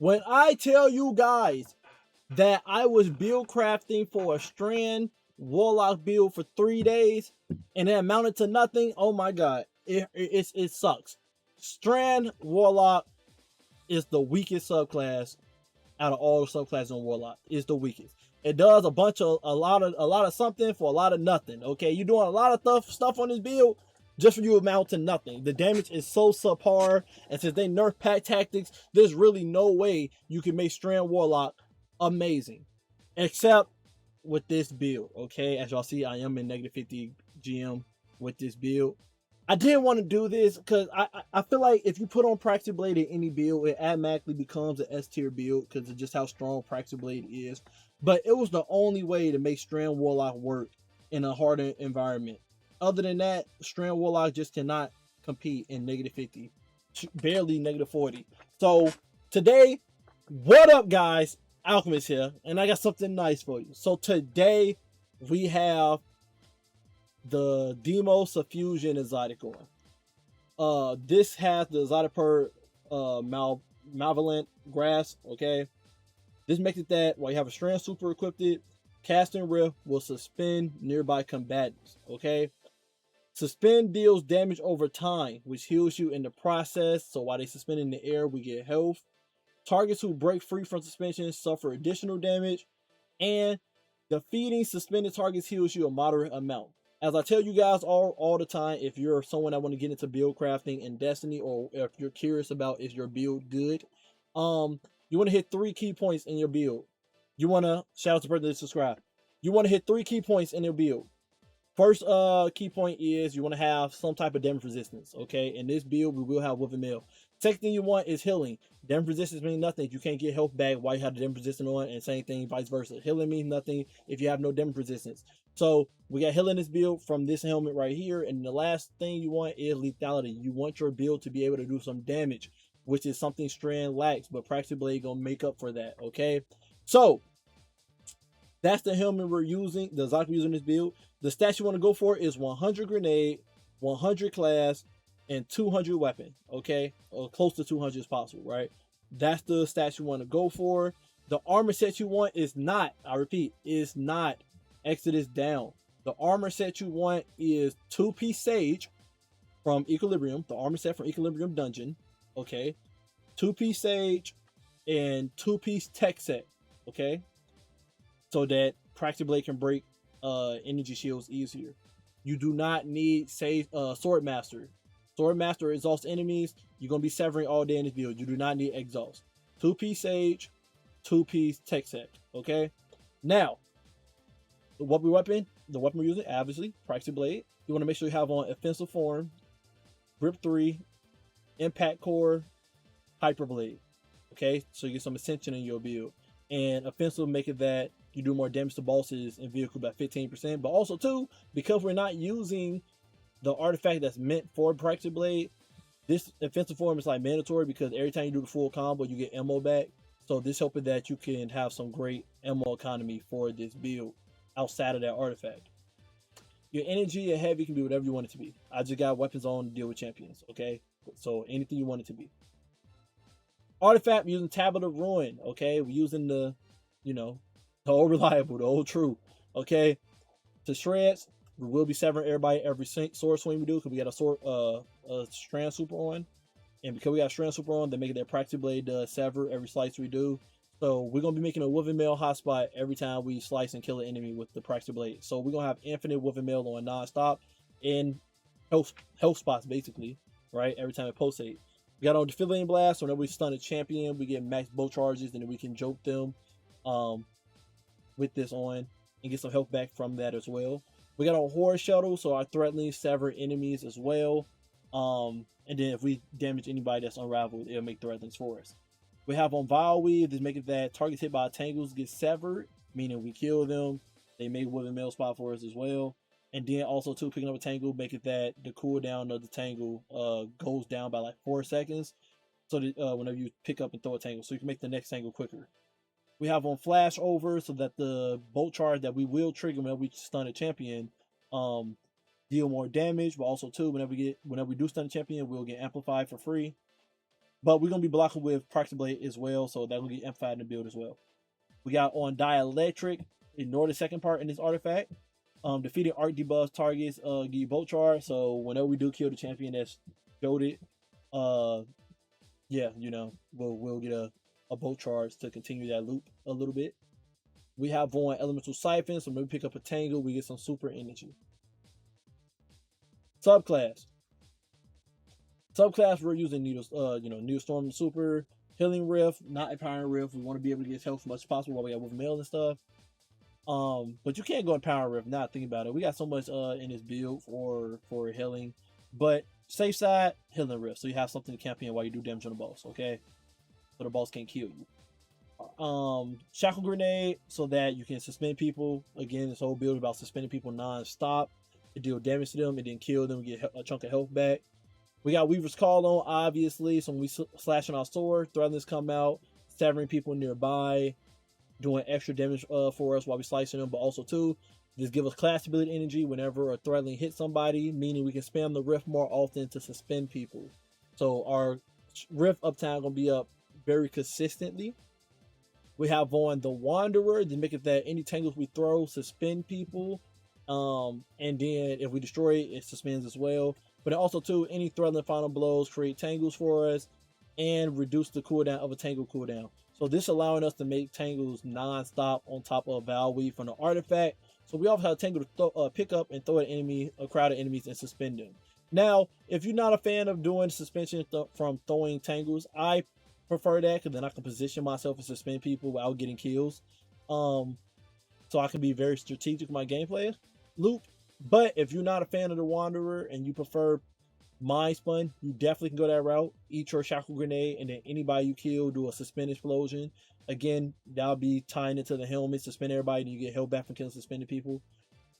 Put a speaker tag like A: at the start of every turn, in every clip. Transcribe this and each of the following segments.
A: When I tell you guys that I was build crafting for a Strand Warlock build for 3 days and it amounted to nothing, oh my god, it sucks. Strand Warlock is the weakest subclass out of all the subclasses on Warlock. It's the weakest. It does a lot of something for a lot of nothing. Okay, you're doing a lot of stuff on this build just for you amount to nothing. The damage is so subpar, and since they nerf pack tactics, there's really no way you can make Strand Warlock amazing, except with this build. Okay, as y'all see, I am in negative 50 GM with this build. I didn't want to do this because I feel like if you put on Practice Blade in any build, it automatically becomes an S tier build because of just how strong Practice Blade is. But it was the only way to make Strand Warlock work in a harder environment. Other than that, Strand Warlock just cannot compete in negative 50, barely negative 40. So today, what up, guys? Alchemist here, and I got something nice for you. So today we have the Demo Suffusion exotic on. This has the exotic per malevolent grass. Okay, this makes it that while you have a Strand super equipped, casting Rift will suspend nearby combatants. Okay, suspend deals damage over time, which heals you in the process. So while they suspend in the air, we get health. Targets who break free from suspension suffer additional damage, and defeating suspended targets heals you a moderate amount. As I tell you guys all the time, if you're someone that want to get into build crafting in Destiny, or if you're curious about is your build good, you want to hit 3 key points in your build. You want to, shout out to the person that subscribe. You want to hit 3 key points in your build. First key point is you want to have some type of damage resistance. Okay, in this build we will have Wither Mail. Second thing you want is healing. Damage resistance means nothing if you can't get health back while you have the damage resistance on, and same thing vice versa. Healing means nothing if you have no damage resistance. So we got healing this build from this helmet right here, and the last thing you want is lethality. You want your build to be able to do some damage, which is something Strand lacks, but Practice Blade gonna make up for that. Okay, so that's the helmet we're using, the exotic we're using this build. The stats you want to go for is 100 grenade, 100 class, and 200 weapon. Okay, or close to 200 as possible, right? That's the stats you want to go for. The armor set you want is not, I repeat, is not Exodus down. The armor set you want is 2-piece Sage from Equilibrium, the armor set from Equilibrium Dungeon. Okay, 2-piece Sage and 2-piece tech set. Okay, so that Practice Blade can break energy shields easier. You do not need Sword Master. Sword Master exhausts enemies. You're gonna be severing all day in this build. You do not need exhaust. 2-piece Sage, 2-piece tech set. Okay. Now, the weapon we're using, obviously, Practice Blade. You want to make sure you have on offensive form, grip 3, impact core, hyper blade. Okay, so you get some ascension in your build. And offensive make it that you do more damage to bosses and vehicle by 15%, but also too, because we're not using the artifact that's meant for Practice Blade, this offensive form is like mandatory because every time you do the full combo, you get ammo back. So this helping that you can have some great ammo economy for this build outside of that artifact. Your energy and heavy can be whatever you want it to be. I just got weapons on to deal with champions. Okay, so anything you want it to be. Artifact, we're using Tablet of Ruin. Okay, we're using the, the old reliable, the old true. Okay, to shreds, we will be severing everybody every sword swing we do because we got a Strand super on, and because we got Strand super on, they make it their Practice Blade sever every slice we do. So we're gonna be making a Wither Mail hotspot every time we slice and kill an enemy with the Practice Blade. So we're gonna have infinite Wither Mail on non-stop in health spots basically, right? Every time it pulsates. We got on Defibrillating Blast. Whenever we stun a champion, we get max bow charges, and then we can joke them with this on and get some health back from that as well. We got on Horror Shuttle, so our threatening sever enemies as well. And then if we damage anybody that's unraveled, it'll make threatenings for us. We have on Vile Weave, this making that targets hit by tangles get severed, meaning we kill them. They make Wither Mail spot for us as well. And then also too, picking up a tangle, make it that the cooldown of the tangle goes down by like 4 seconds. So that whenever you pick up and throw a tangle, so you can make the next tangle quicker. We have on Flash Over, so that the bolt charge that we will trigger whenever we stun a champion deal more damage, but also too whenever we do stun a champion, we'll get amplified for free. But we're gonna be blocking with Proxy Blade as well, so that will get amplified in the build as well. We got on Dielectric. Ignore the second part in this artifact. Defeating arc debuffs targets give you bolt charge. So whenever we do kill the champion that's goaded, yeah, you know, we'll get a bolt charge to continue that loop a little bit. We have on Elemental Siphon, so maybe pick up a Tangle, we get some super energy. Subclass. Subclass, we're using Needle Storm Super, Healing Rift, not Empowering Rift. We want to be able to get health as much as possible while we got with mail and stuff. But you can't go Empowering Rift, not thinking about it. We got so much in this build for healing. But safe side, Healing Rift. So you have something to campaign while you do damage on the boss, okay? So the boss can't kill you. Shackle Grenade, so that you can suspend people. Again, this whole build about suspending people non-stop to deal damage to them and then kill them, get a chunk of health back. We got Weaver's Call on, obviously. So when we slashing our sword, threatenings come out, severing people nearby, doing extra damage for us while we slicing them. But also too, just give us class ability energy whenever a threatening hits somebody, meaning we can spam the rift more often to suspend people. So our rift uptime gonna be up very consistently. We have on the Wanderer to make it that any tangles we throw suspend people. And then if we destroy it, it suspends as well. But also too, any threatening final blows create tangles for us and reduce the cooldown of a tangle cooldown. So this allowing us to make tangles non-stop on top of Val Weave from the artifact. So we also have a tangle to pick up and throw at a crowd of enemies and suspend them. Now, if you're not a fan of doing suspension from throwing tangles, I prefer that because then I can position myself and suspend people without getting kills. So I can be very strategic with my gameplay loop. But if you're not a fan of the Wanderer and you prefer Mind Spun, you definitely can go that route. Eat your Shackle Grenade, and then anybody you kill, do a Suspend Explosion. Again, that'll be tying into the helmet, suspend everybody, and you get held back from killing suspended people.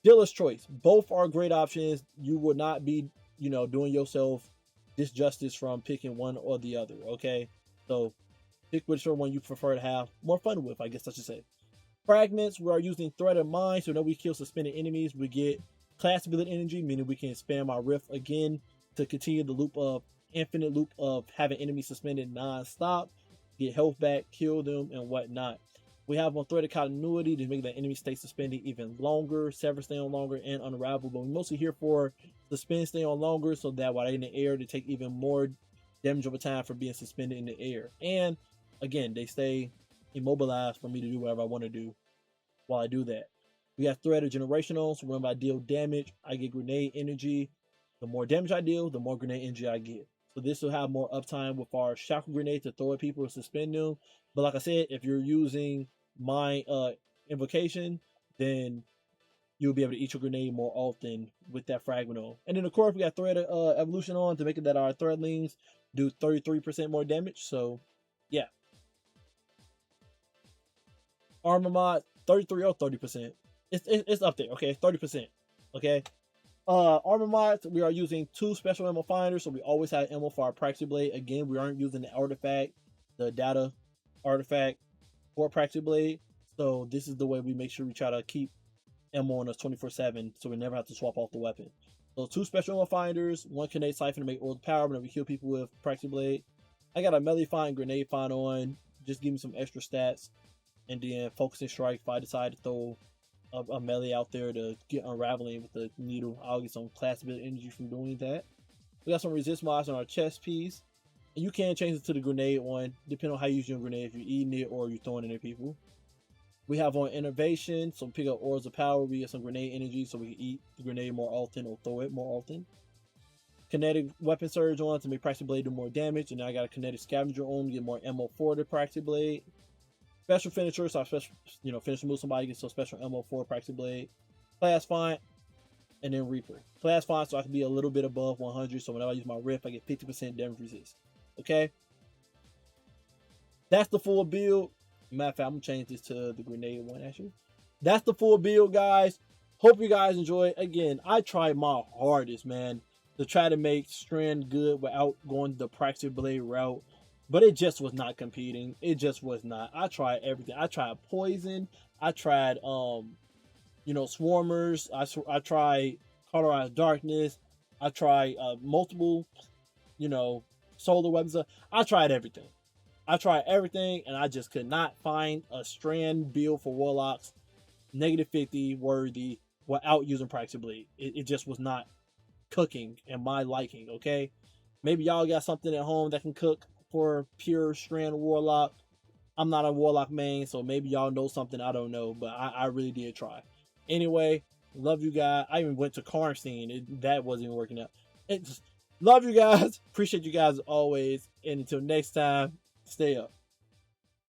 A: Dealer's choice. Both are great options. You would not be, doing yourself disjustice from picking one or the other, okay? So pick whichever one you prefer to have more fun with, I guess I should say. Fragments, we are using Threat of Mind, so when we kill suspended enemies, we get class ability energy, meaning we can spam our rift again to continue the infinite loop of having enemies suspended non-stop, get health back, kill them, and whatnot. We have on Thread of Continuity to make that enemy stay suspended even longer, Sever stay on longer, and Unravel. But we're mostly here for Suspend stay on longer, so that while they're in the air, they take even more damage over time for being suspended in the air. And again, they stay immobilized for me to do whatever I want to do while I do that. We have Thread of Generational, so whenever I deal damage, I get grenade energy. The more damage I deal, the more grenade energy I get. So this will have more uptime with our Shackle Grenade to throw at people or suspend them. But like I said, if you're using my invocation, then you'll be able to eat your grenade more often with that fragment on. And then of course we got Thread of Evolution on to make it that our threadlings do 33% more damage. So yeah. Armor mod 33 or 30%. It's up there, okay? 30%. Okay. Armor mods, we are using 2 special ammo finders, so we always have ammo for our Praxi Blade. Again, we aren't using the artifact, the data artifact for Praxi Blade. So this is the way we make sure we try to keep ammo on us 24/7, so we never have to swap off the weapon. So 2 special ammo finders, 1 grenade siphon to make oil power whenever we kill people with Praxi Blade. I got a melee find, grenade find on, just give me some extra stats. And then focusing strike, if I decide to throw a melee out there to get unraveling with the needle, I'll get some class ability energy from doing that. We got some resist mods on our chest piece. And you can change it to the grenade one, depending on how you use your grenade, if you're eating it or you're throwing it at people. We have on innovation, so pick up Orbs of Power, we get some grenade energy so we can eat the grenade more often or throw it more often. Kinetic Weapon Surge on to make Praxi Blade do more damage, and now I got a Kinetic Scavenger on to get more ammo for the Praxi Blade. Special finisher, so I finish move somebody, gets some special ammo for Praxi Blade. Class Font, and then Reaper. Class Font, so I can be a little bit above 100, so whenever I use my Rift, I get 50% damage resist. Okay? That's the full build. Matter of fact, I'm going to change this to the grenade one, actually. That's the full build, guys. Hope you guys enjoy. Again, I tried my hardest, man, to try to make Strand good without going the Praxi Blade route. But it just was not competing. It just was not. I tried everything. I tried poison. I tried, swarmers. I tried cauterized darkness. I tried multiple, solar weapons. I tried everything. I tried everything, and I just could not find a Strand build for Warlocks -50 worthy without using Practice Bleed. It just was not cooking in my liking, okay? Maybe y'all got something at home that can cook for pure Strand Warlock. I'm not a Warlock main, so maybe y'all know something I don't know, but I really did try. Anyway, love you guys. I even went to Karnstein. That wasn't even working out. Love you guys. Appreciate you guys as always. And until next time, stay up.